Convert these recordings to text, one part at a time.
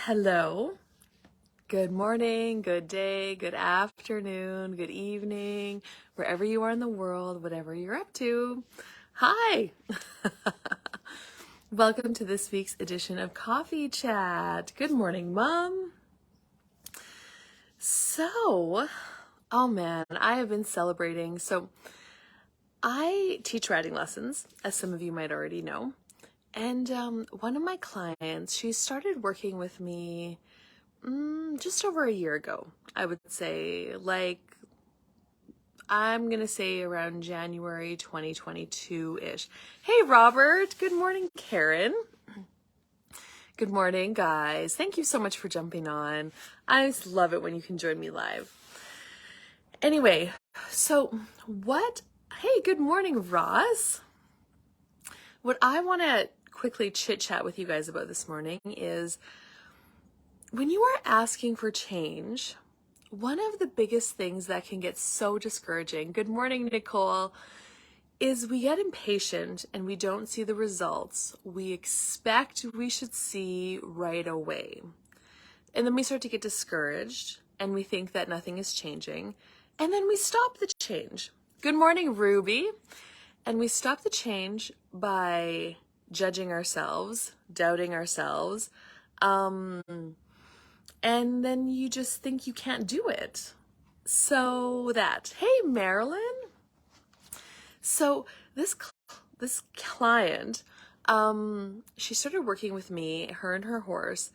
Hello. Good morning, good day, good afternoon, good evening, wherever you are in the world, whatever you're up to. Hi. Welcome to this week's edition of Coffee Chat. Good morning, Mom. So, oh man, I have been celebrating. So, I teach writing lessons, as some of you might already know. And one of my clients, she started working with me just over a year ago. I would say, I'm going to say around January 2022-ish. Hey, Robert. Good morning, Karen. Good morning, guys. Thank you so much for jumping on. I just love it when you can join me live. Anyway, hey, good morning, Ross. What I want to quickly chit chat with you guys about this morning is when you are asking for change, one of the biggest things that can get so discouraging, good morning, Nicole, is we get impatient and we don't see the results we expect we should see right away. And then we start to get discouraged and we think that nothing is changing. And then we stop the change. Good morning, Ruby. And we stop the change by judging ourselves, doubting ourselves, and then you just think you can't do it. Hey, Marilyn. So this client, she started working with me, her and her horse,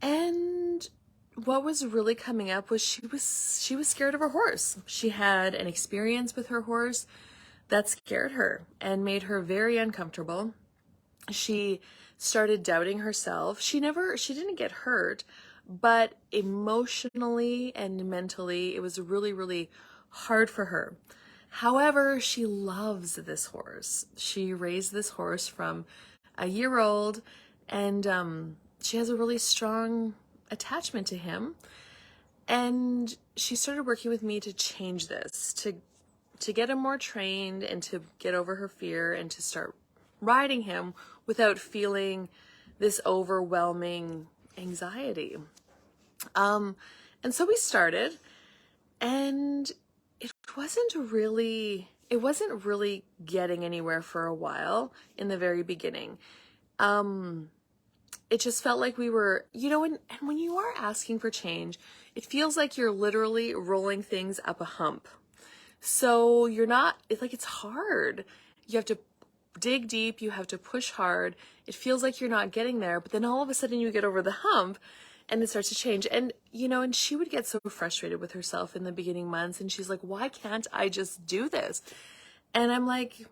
and what was really coming up was she was scared of her horse. She had an experience with her horse that scared her and made her very uncomfortable. She started doubting herself. She didn't get hurt, but emotionally and mentally, it was really, really hard for her. However, she loves this horse. She raised this horse from a year old, and she has a really strong attachment to him. And she started working with me to change this, to get him more trained and to get over her fear and to start riding him without feeling this overwhelming anxiety. And so we started, and it wasn't really getting anywhere for a while in the very beginning. It just felt like we were, and when you are asking for change, it feels like you're literally rolling things up a hump. So it's hard. You have to dig deep, you have to push hard. It feels like you're not getting there, but then all of a sudden you get over the hump and it starts to change. And, and she would get so frustrated with herself in the beginning months. And she's like, why can't I just do this? And I'm like,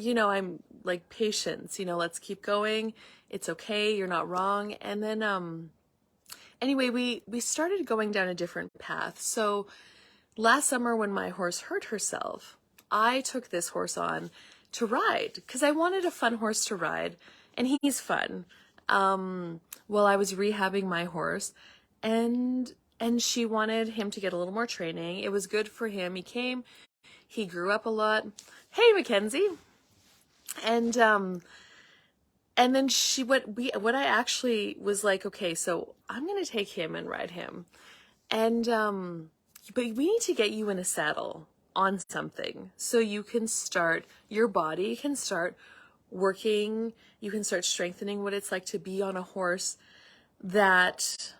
I'm like, patience, let's keep going. It's okay. You're not wrong. And then, anyway, we started going down a different path. So last summer when my horse hurt herself, I took this horse on to ride because I wanted a fun horse to ride, and he's fun. While I was rehabbing my horse, and she wanted him to get a little more training. It was good for him. He grew up a lot. Hey, Mackenzie. And then what I actually was like, okay, so I'm going to take him and ride him. And, but we need to get you in a saddle on something so your body can start working, you can start strengthening what it's like to be on a horse that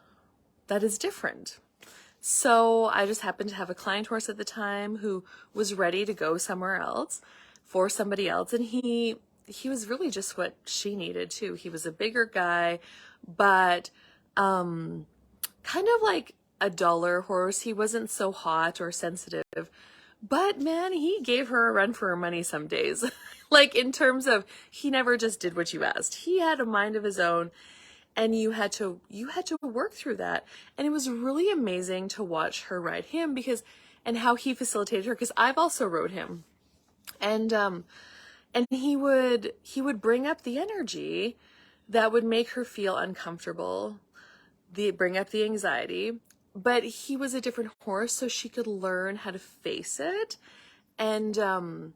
is different. So I just happened to have a client horse at the time who was ready to go somewhere else for somebody else. And he was really just what she needed too. He was a bigger guy, but kind of like a duller horse. He wasn't so hot or sensitive, but man, he gave her a run for her money some days. Like in terms of, he never just did what you asked. He had a mind of his own, and you had to work through that. And it was really amazing to watch her ride him and how he facilitated her, because I've also rode him. And he would bring up the energy that would make her feel uncomfortable, bring up the anxiety, but he was a different horse, so she could learn how to face it and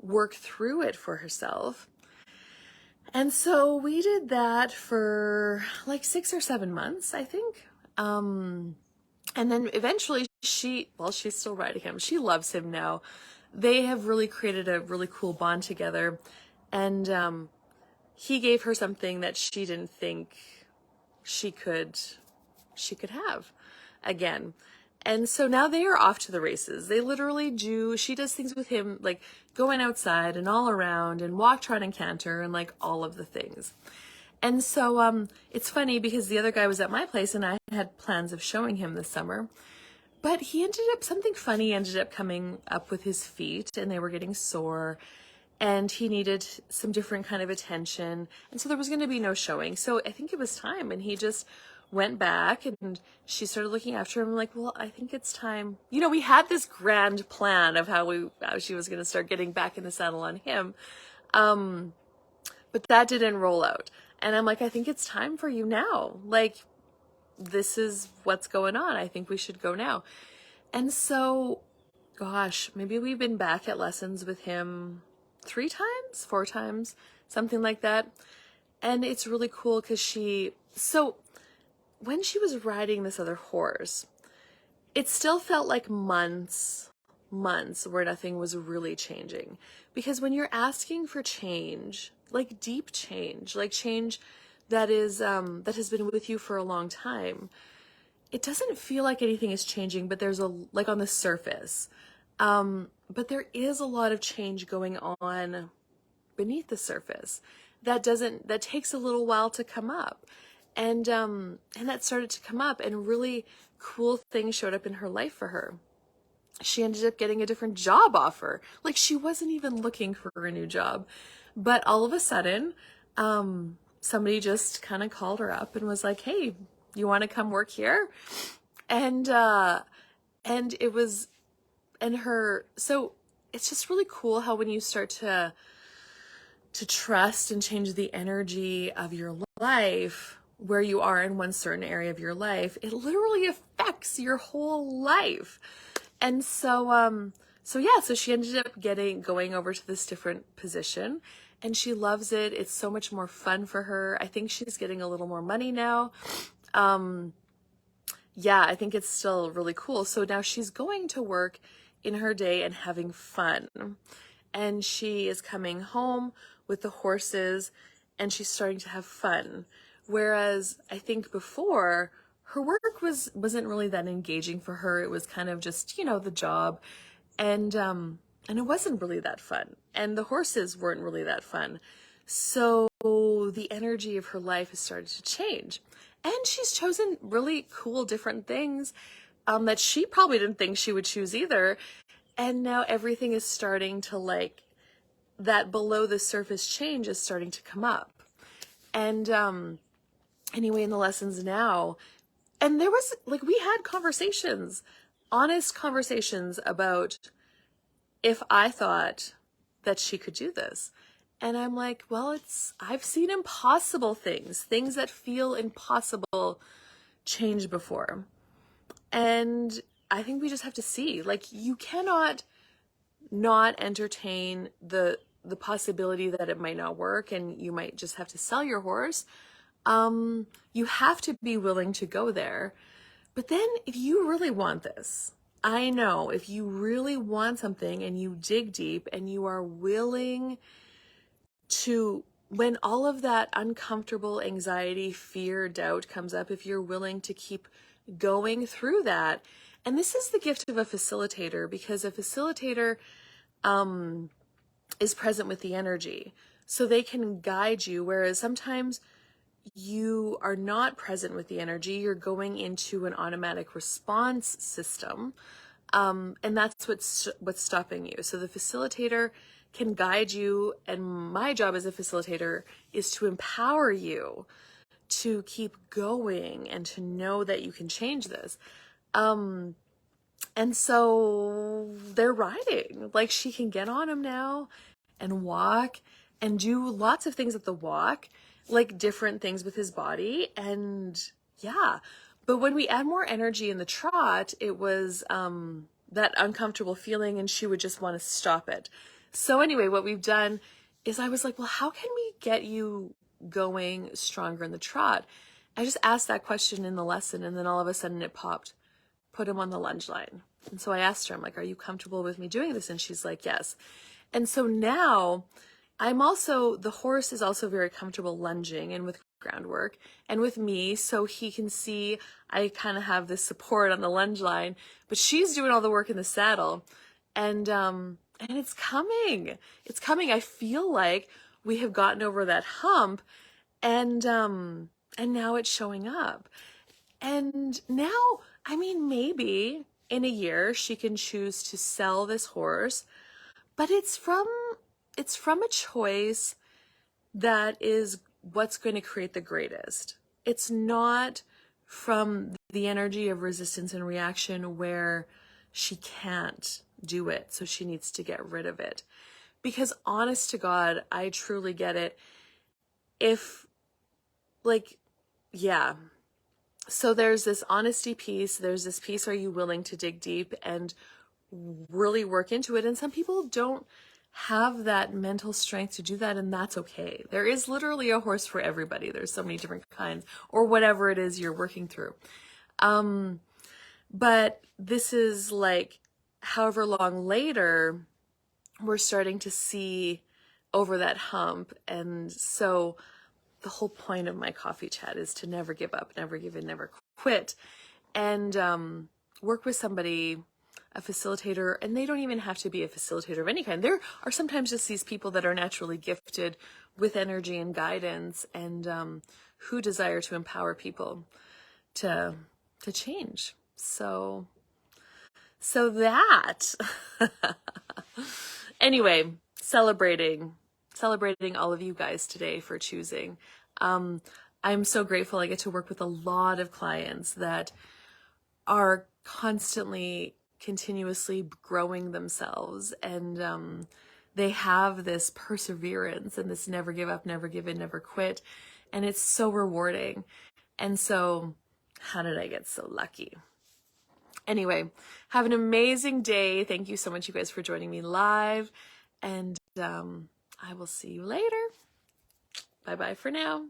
work through it for herself. And so we did that for like 6 or 7 months, I think. And then eventually she's still riding him. She loves him now. They have really created a really cool bond together. And he gave her something that she didn't think she could have again. And so now they are off to the races. They literally she does things with him like going outside and all around and walk, trot, and canter and like all of the things. And so it's funny because the other guy was at my place and I had plans of showing him this summer. But something funny ended up coming up with his feet and they were getting sore and he needed some different kind of attention. And so there was going to be no showing. So I think it was time and he just went back and she started looking after him like, well, I think it's time. You know, we had this grand plan of how she was going to start getting back in the saddle on him. But that didn't roll out. And I'm like, I think it's time for you now. Like, this is what's going on. I think we should go now. And so, gosh, maybe we've been back at lessons with him 3 times, 4 times, something like that. And it's really cool because so when she was riding this other horse, it still felt like months where nothing was really changing. Because when you're asking for change, like deep change, like change that has been with you for a long time, it doesn't feel like anything is changing, but there's like on the surface. But there is a lot of change going on beneath the surface that takes a little while to come up. And that started to come up and really cool things showed up in her life for her. She ended up getting a different job offer. Like she wasn't even looking for a new job, but all of a sudden, somebody just kind of called her up and was like, hey, you want to come work here? And it was, so it's just really cool how when you start to trust and change the energy of your life, where you are in one certain area of your life, it literally affects your whole life. And so she ended up going over to this different position and she loves it. It's so much more fun for her. I think she's getting a little more money now. I think it's still really cool. So now she's going to work in her day and having fun. And she is coming home with the horses and she's starting to have fun. Whereas I think before, her work wasn't really that engaging for her. It was kind of just, the job. And it wasn't really that fun. And the horses weren't really that fun. So the energy of her life has started to change. And she's chosen really cool different things that she probably didn't think she would choose either. And now everything is starting to that below the surface change is starting to come up. And anyway, in the lessons now, and there was we had honest conversations about if I thought that she could do this. And I'm like, well, I've seen impossible things that feel impossible change before. And I think we just have to see, you cannot not entertain the possibility that it might not work and you might just have to sell your horse. You have to be willing to go there. But then if you really want this, I know if you really want something and you dig deep and you are willing to, when all of that uncomfortable anxiety, fear, doubt comes up, if you're willing to keep going through that, and this is the gift of a facilitator, because a facilitator is present with the energy, so they can guide you, whereas sometimes you are not present with the energy, you're going into an automatic response system, and that's what's stopping you. So the facilitator can guide you, and my job as a facilitator is to empower you to keep going and to know that you can change this. And so they're riding, she can get on him now and walk and do lots of things at the walk, different things with his body. And but when we add more energy in the trot, it was that uncomfortable feeling and she would just want to stop it. So anyway, what we've done is I was like, well, how can we get you going stronger in the trot? I just asked that question in the lesson, and then all of a sudden it popped, put him on the lunge line. And so I asked her, I'm like, are you comfortable with me doing this? And she's like, yes. And so now the horse is also very comfortable lunging and with groundwork and with me. So he can see I kind of have this support on the lunge line, but she's doing all the work in the saddle. And it's coming. It's coming. I feel like we have gotten over that hump, and now it's showing up. And now, I mean, maybe in a year she can choose to sell this horse, but it's from a choice that is what's going to create the greatest. It's not from the energy of resistance and reaction where she can't do it, so she needs to get rid of it. Because honest to God, I truly get it. If, like, yeah. So there's this honesty piece, there's this piece, are you willing to dig deep and really work into it? And some people don't have that mental strength to do that, and that's okay. There is literally a horse for everybody. There's so many different kinds, or whatever it is you're working through. But this is like, however long later, we're starting to see over that hump. And so the whole point of my coffee chat is to never give up, never give in, never quit, and work with somebody, a facilitator. And they don't even have to be a facilitator of any kind. There are sometimes just these people that are naturally gifted with energy and guidance, and who desire to empower people to change. So that anyway, celebrating all of you guys today for choosing. I'm so grateful I get to work with a lot of clients that are constantly, continuously growing themselves, and they have this perseverance and this never give up, never give in, never quit, and it's so rewarding. And so, how did I get so lucky? Anyway, have an amazing day. Thank you so much, you guys, for joining me live, and I will see you later. Bye-bye for now.